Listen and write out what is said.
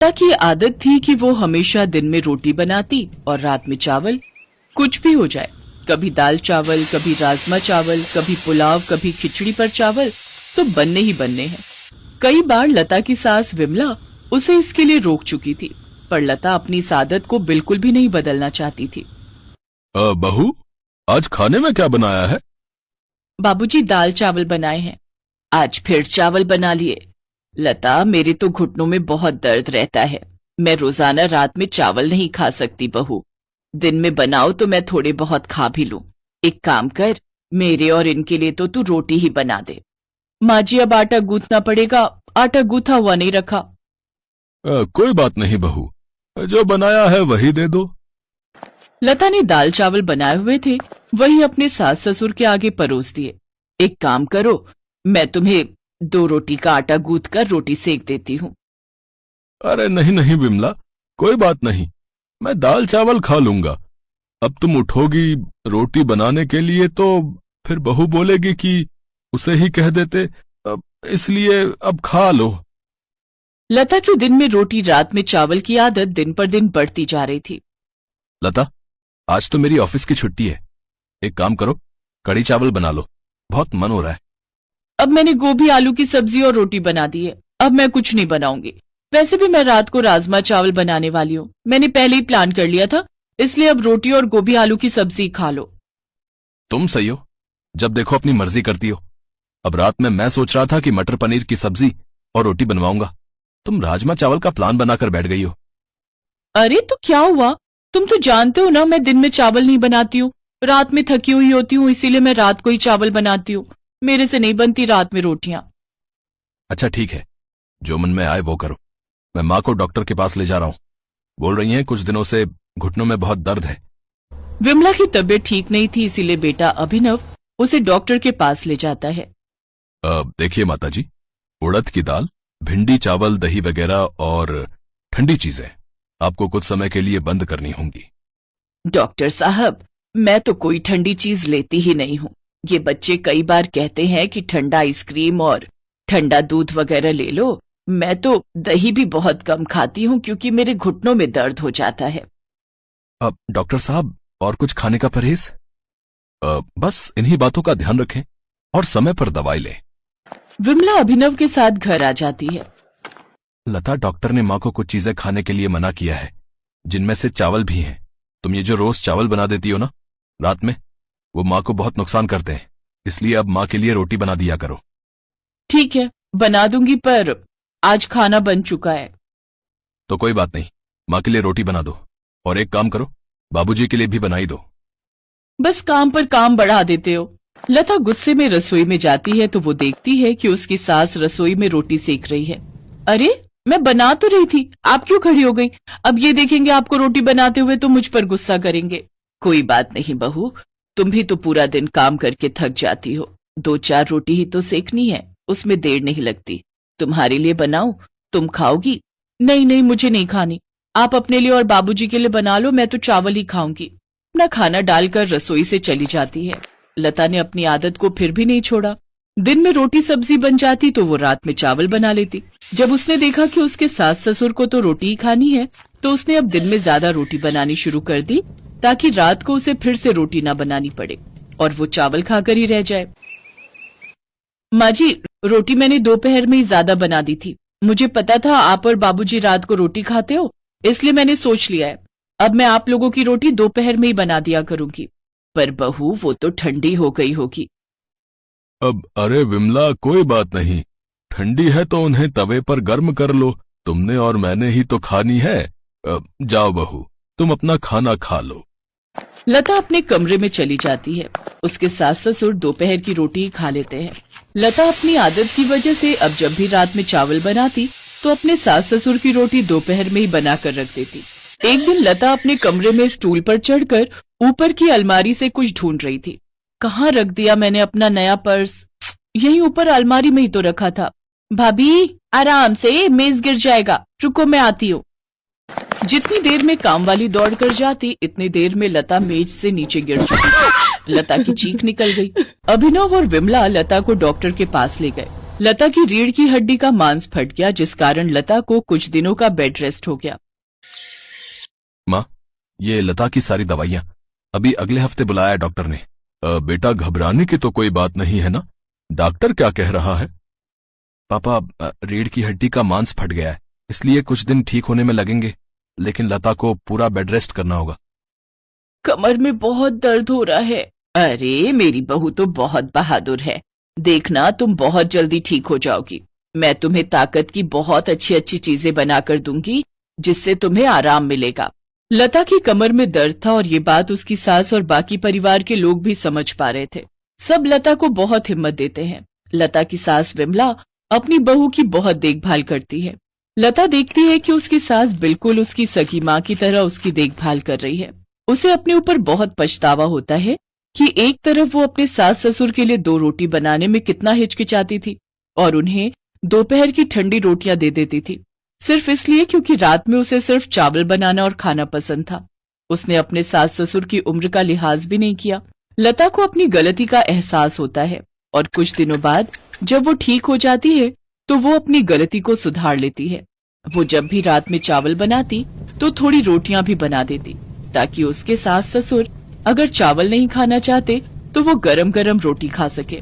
लता की आदत थी कि वो हमेशा दिन में रोटी बनाती और रात में चावल। कुछ भी हो जाए, कभी दाल चावल, कभी राजमा चावल, कभी पुलाव, कभी खिचड़ी पर चावल तो बनने ही बनने हैं। कई बार लता की सास विमला उसे इसके लिए रोक चुकी थी, पर लता अपनी इस आदत को बिल्कुल भी नहीं बदलना चाहती थी। बहू, आज खाने में क्या बनाया है? बाबूजी दाल चावल बनाए हैं। आज फिर चावल बना लिए। लता, मेरे तो घुटनों में बहुत दर्द रहता है। मैं रोजाना रात में चावल नहीं खा सकती बहू। दिन में बनाओ तो मैं थोड़े बहुत खा भी लूं। एक काम कर, मेरे और इनके लिए तो तू रोटी ही बना दे। माँ जी, अब आटा गूंथना पड़ेगा। आटा गूंथा हुआ नहीं रखा। कोई बात नहीं बहू, जो बनाया है वही दे दो। लता ने दाल चावल बनाए हुए थे, वही अपने सास ससुर के आगे परोस दिए। एक काम करो, मैं तुम्हें 2 रोटी का आटा गूंथ कर रोटी सेक देती हूँ। अरे नहीं नहीं विमला, कोई बात नहीं, मैं दाल चावल खा लूंगा। अब तुम उठोगी रोटी बनाने के लिए तो फिर बहू बोलेगी कि उसे ही कह देते, इसलिए अब खा लो। लता की दिन में रोटी रात में चावल की आदत दिन पर दिन बढ़ती जा रही थी। लता, आज तो मेरी ऑफिस की छुट्टी है। एक काम करो, कढ़ी चावल बना लो, बहुत मन हो रहा है। अब मैंने गोभी आलू की सब्जी और रोटी बना दी है। अब मैं कुछ नहीं बनाऊंगी। वैसे भी मैं रात को राजमा चावल बनाने वाली हूँ। मैंने पहले ही प्लान कर लिया था, इसलिए अब रोटी और गोभी आलू की सब्जी खा लो। तुम सही हो, जब देखो अपनी मर्जी करती हो। अब रात में मैं सोच रहा था कि मटर पनीर की सब्जी और रोटी बनवाऊंगा, तुम राजमा चावल का प्लान बनाकर बैठ गई हो। अरे तो क्या हुआ? तुम तो जानते हो ना, मैं दिन में चावल नहीं बनाती हूँ। रात में थकी हुई होती हूँ, इसीलिए मैं रात को ही चावल बनाती हूँ। मेरे से नहीं बनती रात में रोटियां। अच्छा ठीक है, जो मन में आए वो करो। मैं माँ को डॉक्टर के पास ले जा रहा हूँ। बोल रही हैं कुछ दिनों से घुटनों में बहुत दर्द है। विमला की तबीयत ठीक नहीं थी, इसीलिए बेटा अभिनव उसे डॉक्टर के पास ले जाता है। देखिए माताजी, उड़द की दाल, भिंडी, चावल, दही वगैरह और ठंडी चीजें आपको कुछ समय के लिए बंद करनी होंगी। डॉक्टर साहब, मैं तो कोई ठंडी चीज लेती ही नहीं हूँ। ये बच्चे कई बार कहते हैं कि ठंडा आइसक्रीम और ठंडा दूध वगैरह ले लो। मैं तो दही भी बहुत कम खाती हूँ क्योंकि मेरे घुटनों में दर्द हो जाता है। अब डॉक्टर साहब, और कुछ खाने का परहेज? बस इन्हीं बातों का ध्यान रखें और समय पर दवाई लें। विमला अभिनव के साथ घर आ जाती है। लता, डॉक्टर ने माँ को कुछ चीजें खाने के लिए मना किया है, जिनमें से चावल भी हैं। तुम ये जो रोज चावल बना देती हो ना रात में, वो माँ को बहुत नुकसान करते हैं, इसलिए अब माँ के लिए रोटी बना दिया करो। ठीक है, बना दूंगी, पर आज खाना बन चुका है। तो कोई बात नहीं, माँ के लिए रोटी बना दो, और एक काम करो, बाबूजी के लिए भी बनाई दो। बस काम पर काम बढ़ा देते हो। लता गुस्से में रसोई में जाती है तो वो देखती है कि उसकी सास रसोई में रोटी सेक रही है। अरे, मैं बना तो रही थी, आप क्यों खड़ी हो गई? अब ये देखेंगे आपको रोटी बनाते हुए तो मुझ पर गुस्सा करेंगे। कोई बात नहीं बहू, तुम भी तो पूरा दिन काम करके थक जाती हो। 2-4 रोटी ही तो सेकनी है, उसमें देर नहीं लगती। तुम्हारे लिए बनाऊं, तुम खाओगी? नहीं नहीं, मुझे नहीं खानी। आप अपने लिए और बाबूजी के लिए बना लो, मैं तो चावल ही खाऊंगी। अपना खाना डालकर रसोई से चली जाती है। लता ने अपनी आदत को फिर भी नहीं छोड़ा। दिन में रोटी सब्जी बन जाती तो वो रात में चावल बना लेती। जब उसने देखा कि उसके सास ससुर को तो रोटी ही खानी है, तो उसने अब दिन में ज्यादा रोटी बनानी शुरू कर दी, ताकि रात को उसे फिर से रोटी ना बनानी पड़े और वो चावल खाकर ही रह जाए। माँ जी, रोटी मैंने दोपहर में ही ज्यादा बना दी थी। मुझे पता था आप और बाबूजी रात को रोटी खाते हो, इसलिए मैंने सोच लिया है अब मैं आप लोगों की रोटी दोपहर में ही बना दिया करूंगी। पर बहू, वो तो ठंडी हो गई होगी। अब अरे विमला, कोई बात नहीं, ठंडी है तो उन्हें तवे पर गर्म कर लो। तुमने और मैंने ही तो खानी है। जाओ बहू, तुम अपना खाना खा लो। लता अपने कमरे में चली जाती है। उसके सास ससुर दोपहर की रोटी ही खा लेते हैं। लता अपनी आदत की वजह से अब जब भी रात में चावल बनाती तो अपने सास ससुर की रोटी दोपहर में ही बनाकर रख देती। एक दिन लता अपने कमरे में स्टूल पर चढ़कर ऊपर की अलमारी से कुछ ढूंढ रही थी। कहाँ रख दिया मैंने अपना नया पर्स? यहीं ऊपर अलमारी में ही तो रखा था। भाभी, आराम से, मेज गिर जाएगा, रुको मैं आती हूँ। जितनी देर में काम वाली दौड़ कर जाती, इतनी देर में लता मेज से नीचे गिर चुकी थी। लता की चीख निकल गई। अभिनव और विमला लता को डॉक्टर के पास ले गए। लता की रीढ़ की हड्डी का मांस फट गया, जिस कारण लता को कुछ दिनों का बेड रेस्ट हो गया। माँ, ये लता की सारी दवाइयाँ अभी अगले हफ्ते बुलाया है डॉक्टर ने। बेटा, घबराने की तो कोई बात नहीं है ना? डॉक्टर क्या कह रहा है? पापा, रीढ़ की हड्डी का मांस फट गया है, इसलिए कुछ दिन ठीक होने में लगेंगे, लेकिन लता को पूरा बेड रेस्ट करना होगा। कमर में बहुत दर्द हो रहा है। अरे मेरी बहू तो बहुत बहादुर है, देखना तुम बहुत जल्दी ठीक हो जाओगी। मैं तुम्हें ताकत की बहुत अच्छी अच्छी चीजें बनाकर दूंगी, जिससे तुम्हें आराम मिलेगा। लता की कमर में दर्द था और ये बात उसकी सास और बाकी परिवार के लोग भी समझ पा रहे थे। सब लता को बहुत हिम्मत देते हैं। लता की सास विमला अपनी बहू की बहुत देखभाल करती है। लता देखती है कि उसकी सास बिल्कुल उसकी सगी माँ की तरह उसकी देखभाल कर रही है। उसे अपने ऊपर बहुत पछतावा होता है कि एक तरफ वो अपने सास ससुर के लिए 2 रोटी बनाने में कितना हिचकिचाती थी और उन्हें दोपहर की ठंडी रोटियां दे देती थी, सिर्फ इसलिए क्योंकि रात में उसे सिर्फ चावल बनाना और खाना पसंद था। उसने अपने सास ससुर की उम्र का लिहाज भी नहीं किया। लता को अपनी गलती का एहसास होता है और कुछ दिनों बाद जब वो ठीक हो जाती है तो वो अपनी गलती को सुधार लेती है। वो जब भी रात में चावल बनाती तो थोड़ी रोटियां भी बना देती, ताकि उसके सास ससुर अगर चावल नहीं खाना चाहते तो वो गरम गरम रोटी खा सके।